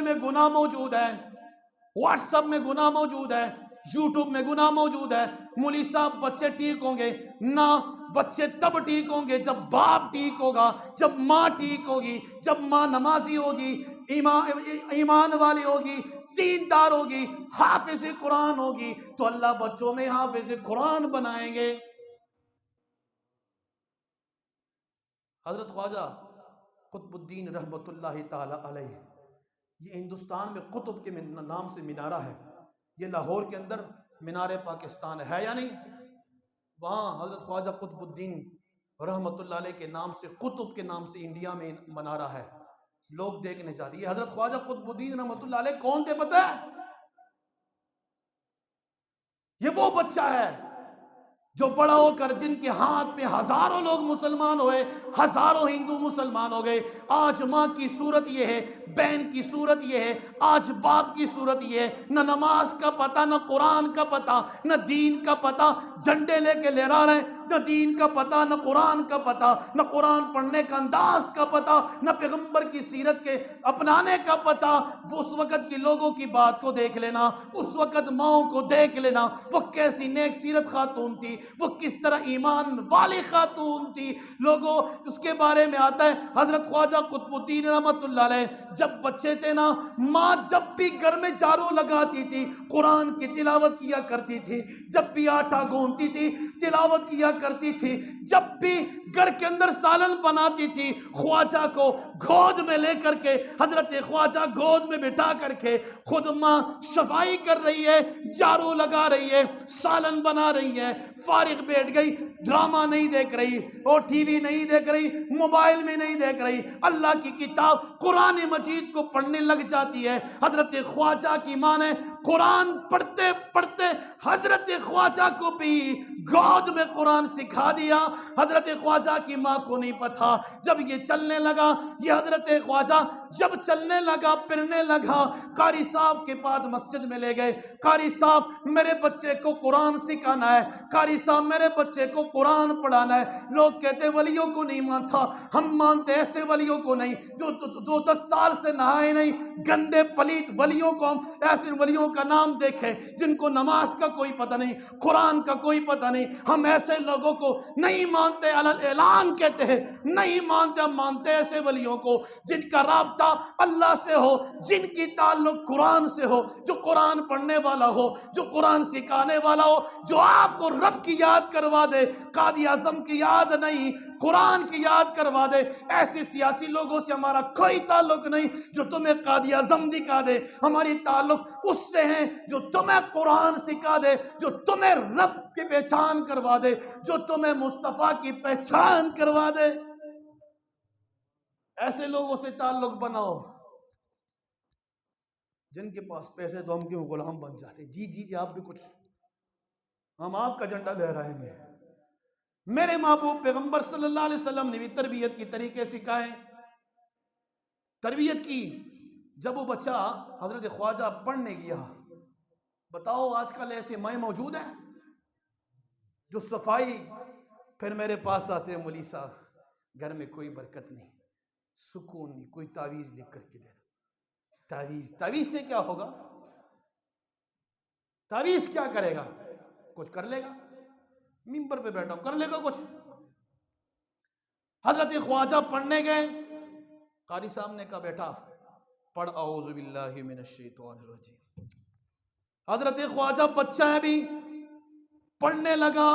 میں گناہ موجود ہے، واٹس ایپ میں گناہ موجود ہے، یوٹیوب میں گناہ موجود ہے۔ مولوی صاحب بچے ٹھیک ہوں گے نہ، بچے تب ٹھیک ہوں گے جب باپ ٹھیک ہوگا، جب ماں ٹھیک ہوگی، جب ماں نمازی ہوگی، ایمان والی ہوگی، دیندار ہوگی، حافظ قرآن ہوگی، تو اللہ بچوں میں حافظ قرآن بنائیں گے۔ حضرت خواجہ قطب الدین رحمت اللہ تعالی علیہ، یہ ہندوستان میں قطب کے نام سے مینارہ ہے، یہ لاہور کے اندر مینار پاکستان ہے یا نہیں؟ وہاں حضرت خواجہ قطب الدین رحمت اللہ علیہ کے نام سے، قطب کے نام سے انڈیا میں منارہ ہے، لوگ دیکھنے جاتے ہیں۔ یہ حضرت خواجہ قطب الدین رحمت اللہ علیہ کون تھے پتہ ہے؟ یہ وہ بچہ ہے جو بڑا ہو کر جن کے ہاتھ پہ ہزاروں لوگ مسلمان ہوئے، ہزاروں ہندو مسلمان ہو گئے۔ آج ماں کی صورت یہ ہے، بہن کی صورت یہ ہے، آج باپ کی صورت یہ ہے، نہ نماز کا پتہ، نہ قرآن کا پتہ، نہ دین کا پتہ، جھنڈے لے کے لہرا رہے، نہ دین کا پتہ، نہ قرآن کا پتہ، نہ قرآن پڑھنے کا انداز کا پتہ، نہ پیغمبر کی سیرت کے اپنانے کا پتہ۔ وہ اس وقت کے لوگوں کی بات کو دیکھ لینا، اس وقت ماؤں کو دیکھ لینا، وہ کیسی نیک سیرت خاتون تھی، وہ کس طرح ایمان والی خاتون تھی۔ لوگوں اس کے بارے میں آتا ہے، حضرت خواجہ قطب الدین رحمت اللہ علیہ جب بچے تھے نا، ماں جب بھی گھر میں جھاڑو لگاتی تھی قرآن کی تلاوت کیا کرتی تھی، جب بھی آٹا گوندتی تھی تلاوت کیا کرتی تھی، جب بھی گھر کے اندر سالن بناتی تھی خواجہ کو گود میں لے کر کے، حضرت خواجہ گود میں بٹھا کر کے، خود ماں صفائی کر رہی ہے، جھاڑو لگا رہی ہے، سالن بنا رہی ہے، فارغ بیٹھ گئی، ڈرامہ نہیں دیکھ رہی، اور ٹی وی نہیں دیکھ رہی، موبائل میں نہیں دیکھ رہی، اللہ کی کتاب قرآن مجید کو پڑھنے لگ جاتی ہے۔ حضرت خواجہ کی ماں نے قرآن پڑھتے پڑھتے حضرت خواجہ کو بھی گود میں قرآن سکھا دیا۔ حضرت خواجہ کی ماں کو نہیں پتا، جب یہ چلنے لگا، یہ حضرت خواجہ جب چلنے لگا، پھرنے لگا، قاری صاحب کے پاس مسجد میں لے گئے، قاری صاحب میرے بچے کو قرآن سکھانا ہے، قاری صاحب میرے بچے کو قرآن پڑھانا ہے۔ لوگ کہتے ولیوں کو نہیں مانتا، ہم مانتے ایسے ولیوں کو نہیں جو 10 سال سے نہائے نہیں، گندے پلیت ولیوں کو، ہم ایسے ولیوں کا نام دیکھے جن کو نماز کا کوئی پتہ نہیں، قرآن کا کوئی پتہ نہیں۔ ہم ایسے لوگوں کو نہیں مانتے، اعلان کہتے ہیں نہیں مانتے، ہم مانتے ایسے ولیوں کو جن کا رابطہ اللہ سے ہو، جن کی تعلق قرآن سے ہو، جو قرآن پڑھنے والا ہو، جو قرآن سکھانے والا ہو، جو آپ کو رب کی یاد کروا دے، قائد اعظم کی یاد نہیں، قرآن کی یاد کروا دے۔ ایسے سیاسی لوگوں سے ہمارا کوئی تعلق نہیں جو تمہیں قائد اعظم دکھا دے، ہماری تعلق اس سے ہیں جو تمہیں قرآن سکھا دے، جو تمہیں رب کی پہچان کروا دے، جو تمہیں مصطفیٰ کی پہچان کروا دے۔ ایسے لوگوں سے تعلق بناؤ جن کے پاس پیسے تو ہم کیوں غلام بن جاتے، جی آپ بھی کچھ، ہم آپ کا جھنڈا لہرائیں گے۔ میرے محبوب پیغمبر صلی اللہ علیہ وسلم نے بھی تربیت کی طریقے سکھائے، تربیت کی۔ جب وہ بچہ حضرت خواجہ پڑھنے گیا، بتاؤ آج کل ایسے مائیں موجود ہیں جو صفائی، پھر میرے پاس آتے ہیں مولوی صاحب گھر میں کوئی برکت نہیں، سکون نہیں، کوئی تعویذ لکھ کر کے دے دو۔ تعویذ سے کیا ہوگا؟ تعویذ کیا کرے گا؟ کچھ کر لے گا، ممبر پہ بیٹھا کر لے گا کچھ۔ حضرت خواجہ پڑھنے گئے، قاری صاحب نے کہا بیٹا پڑھ اعوذ باللہ من الشیطان الرجیم۔ حضرت خواجہ بچہ ہے بھی، پڑھنے لگا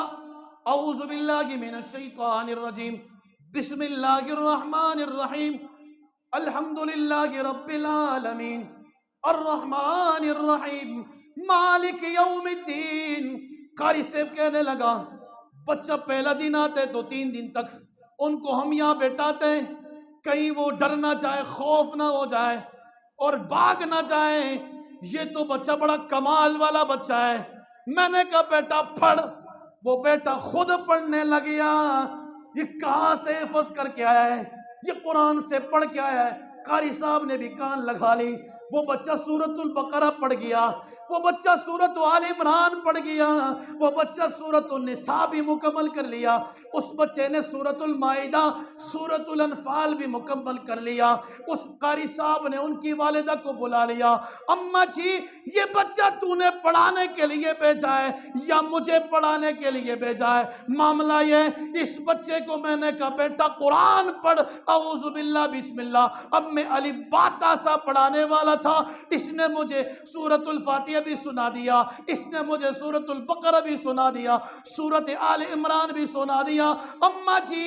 اعوذ باللہ من الشیطان الرجیم، بسم اللہ الرحمن الرحیم، الحمدللہ رب العالمین، الرحمن الرحیم، مالک یوم الدین۔ قاری صاحب کہنے لگا بچہ پہلا دن آتے تو 3 دن تک ان کو ہم یہاں بیٹھاتے ہیں، کہیں وہ ڈر نہ جائے، خوف نہ ہو جائے اور بھاگ نہ جائے، یہ تو بچہ بڑا کمال والا بچہ ہے۔ میں نے کہا بیٹا پڑھ، وہ بیٹا خود پڑھنے لگ گیا۔ یہ کہاں سے حفظ کر کے آیا ہے؟ یہ قرآن سے پڑھ کے آیا ہے۔ قاری صاحب نے بھی کان لگا لی، وہ بچہ سورۃ البقرہ پڑھ گیا، وہ بچہ سورۃ آل عمران پڑھ گیا، وہ بچہ سورۃ النساء بھی مکمل کر لیا، اس بچے نے سورۃ المائدہ، سورۃ الانفال بھی مکمل کر لیا۔ اس قاری صاحب نے ان کی والدہ کو بلا لیا، اماں جی یہ بچہ تو نے پڑھانے کے لیے بھیجا ہے یا مجھے پڑھانے کے لیے بھیجا ہے؟ معاملہ یہ، اس بچے کو میں نے کہا بیٹا قرآن پڑھ، اعوذ باللہ بسم اللہ۔ اب میں علی باتا سا پڑھانے والا تھا، اس نے مجھے سورۃ الفاتحہ بھی سنا دیا، اس نے مجھے سورۃ البقرہ بھی سنا دیا، سورۃ آل عمران بھی سنا دیا۔ اماں جی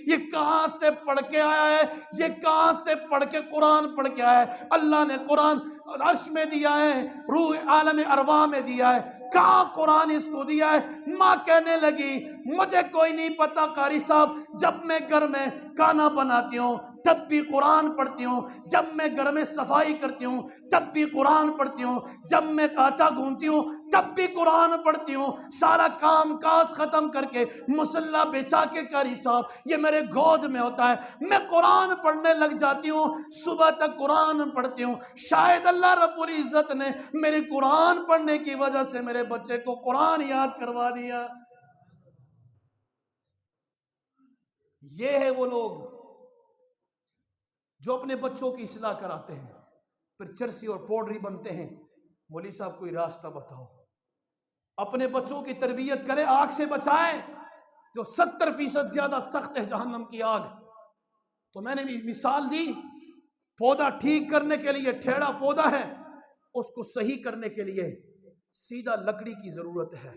یہ کہاں سے پڑھ کے آیا ہے؟ یہ کہاں سے پڑھ کے قرآن پڑھ کے آیا ہے؟ اللہ نے قرآن عرش میں دیا ہے، روح عالم ارواح میں دیا ہے، کہاں قرآن اس کو دیا ہے؟ ماں کہنے لگی مجھے کوئی نہیں پتا قاری صاحب، جب میں گھر میں کھانا بناتی ہوں تب بھی قرآن پڑھتی ہوں، جب میں گھر میں صفائی کرتی ہوں تب بھی قرآن پڑھتی ہوں، جب میں آٹا گھونتی ہوں تب بھی قرآن پڑھتی ہوں، سارا کام کاج ختم کر کے مصلی بچھا کے قاری صاحب یہ میرے گود میں ہوتا ہے، میں قرآن پڑھنے لگ جاتی ہوں، صبح تک قرآن پڑھتی ہوں۔ شاید اللہ رب العزت نے میرے قرآن پڑھنے کی وجہ سے میرے بچے کو قرآن یاد کروا دیا۔ یہ ہے وہ لوگ جو اپنے بچوں کی اصلاح کراتے ہیں، پھر چرسی اور پاؤڈری بنتے ہیں۔ مولوی صاحب کوئی راستہ بتاؤ، اپنے بچوں کی تربیت کرے، آگ سے بچائے جو 70% زیادہ سخت ہے جہنم کی آگ۔ تو میں نے بھی مثال دی، پودا ٹھیک کرنے کے لیے ٹھیڑا پودا ہے، اس کو صحیح کرنے کے لیے سیدھا لکڑی کی ضرورت ہے۔